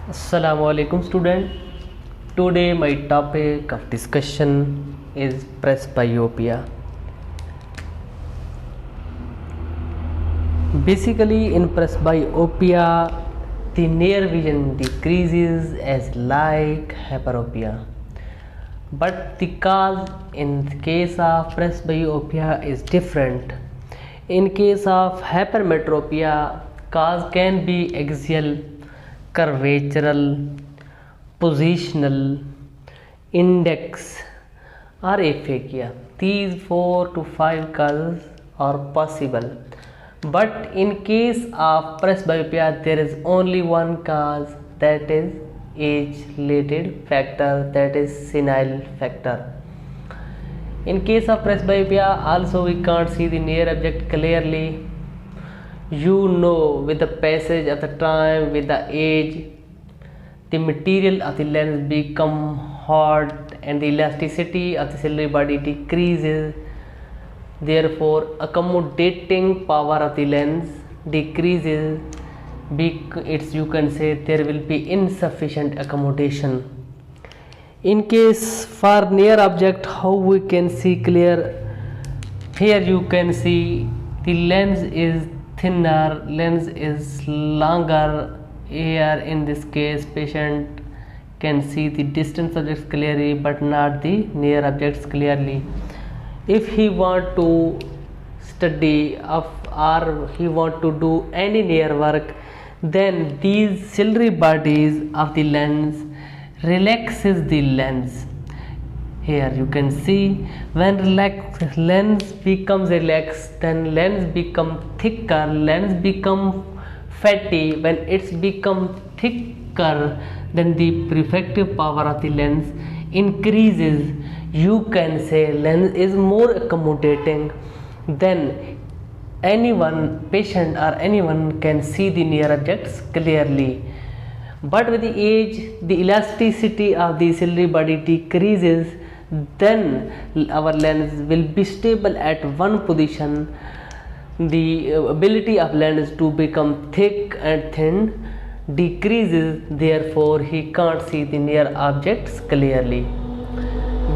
Assalamualaikum student. Today my topic of discussion is presbyopia. Basically in presbyopia the near vision decreases as like hyperopia. But the cause in case of presbyopia is different. In case of hypermetropia, cause can be axial, curvatural, positional, index or aphakia. These 4 to 5 causes are possible. But in case of presbyopia, there is only one cause, that is age-related factor, that is senile factor. In case of presbyopia, also we can't see the near object clearly. You know, with the passage of the time, with the age, the material of the lens become hard and the elasticity of the ciliary body decreases. Therefore, accommodating power of the lens decreases. You can say there will be insufficient accommodation. In case for near object, how we can see clear? Here you can see the lens is thinner, lens is longer. Here in this case patient can see the distant objects clearly but not the near objects clearly. If he want to study or he want to do any near work, then these ciliary bodies of the lens relaxes the lens. Here you can see when lens becomes relaxed, then lens become thicker, lens become fatty. When it's become thicker, then the refractive power of the lens increases. You can say lens is more accommodating. Then patient or anyone can see the near objects clearly. But with the age, the elasticity of the ciliary body decreases. Then our lens will be stable at one position. The ability of lens to become thick and thin decreases. Therefore, he can't see the near objects clearly.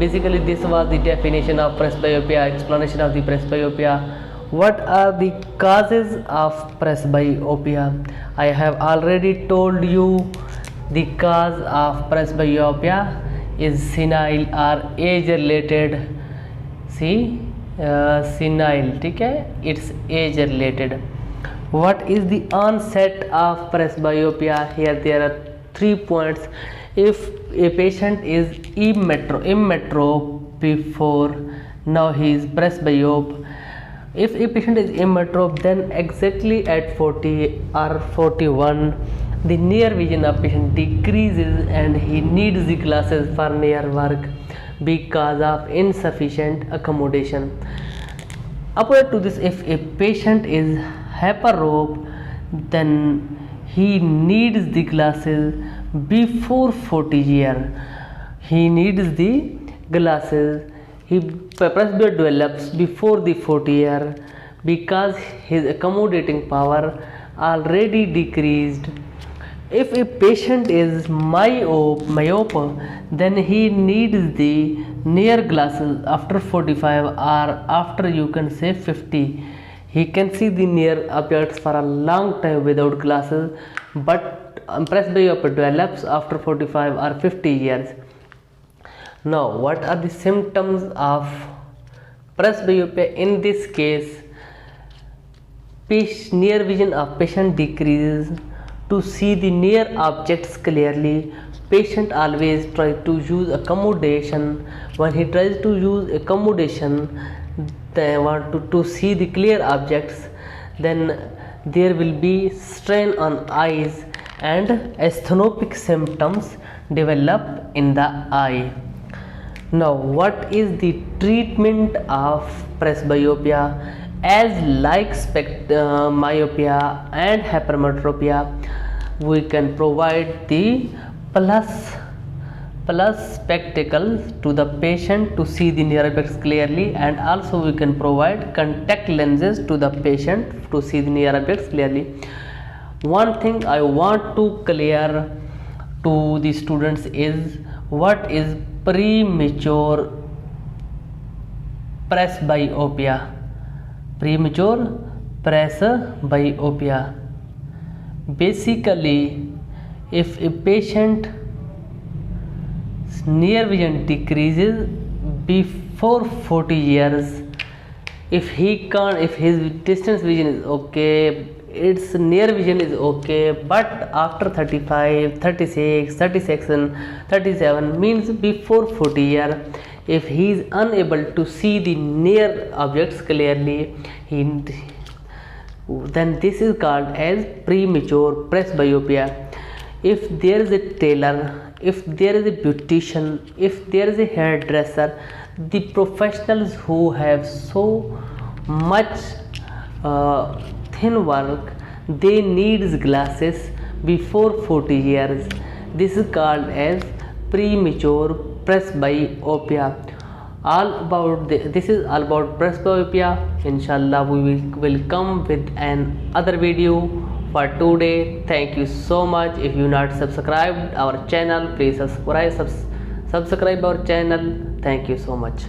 Basically, this was the definition of presbyopia, explanation of the presbyopia. What are the causes of presbyopia? I have already told you the cause of presbyopia is senile or age related. Senile, okay? It's age related. What is the onset of presbyopia? Here there are 3 points. If a patient is immetrope before, now he is presbyope. If a patient is immetrope, then exactly at 40 or 41, the near vision of patient decreases and he needs the glasses for near work because of insufficient accommodation. Apart to this, if a patient is hyperope, then he needs the glasses before 40 years. He needs the glasses. Presbyopia develops before the 40 year because his accommodating power already decreased. If a patient is myope, then he needs the near glasses after 45 or after you can say 50. He can see the near objects for a long time without glasses, but presbyopia develops after 45 or 50 years. Now, what are the symptoms of presbyopia? In this case, near vision of patient decreases. To see the near objects clearly, patient always try to use accommodation. When he tries to use accommodation, they want to see the clear objects, then there will be strain on eyes and asthenopic symptoms develop in the eye. Now, what is the treatment of presbyopia? As like myopia and hypermetropia, we can provide the plus spectacles to the patient to see the near objects clearly, and also we can provide contact lenses to the patient to see the near objects clearly. One thing I want to clear, to the students is, what is premature presbyopia? Premature presbyopia. Basically, if a patient's near vision decreases before 40 years, if his distance vision is okay, its near vision is okay, but after 35, 36, 37, 37 means before 40 year, if he is unable to see the near objects clearly, then this is called as premature presbyopia. If there is a tailor, if there is a beautician, if there is a hairdresser, the professionals who have so much thin work, they need glasses before 40 years. This is called as premature presbyopia. This is all about presbyopia. Inshallah, we will come with another video for today. Thank you so much. If you not subscribed our channel, please subscribe our channel. Thank you so much.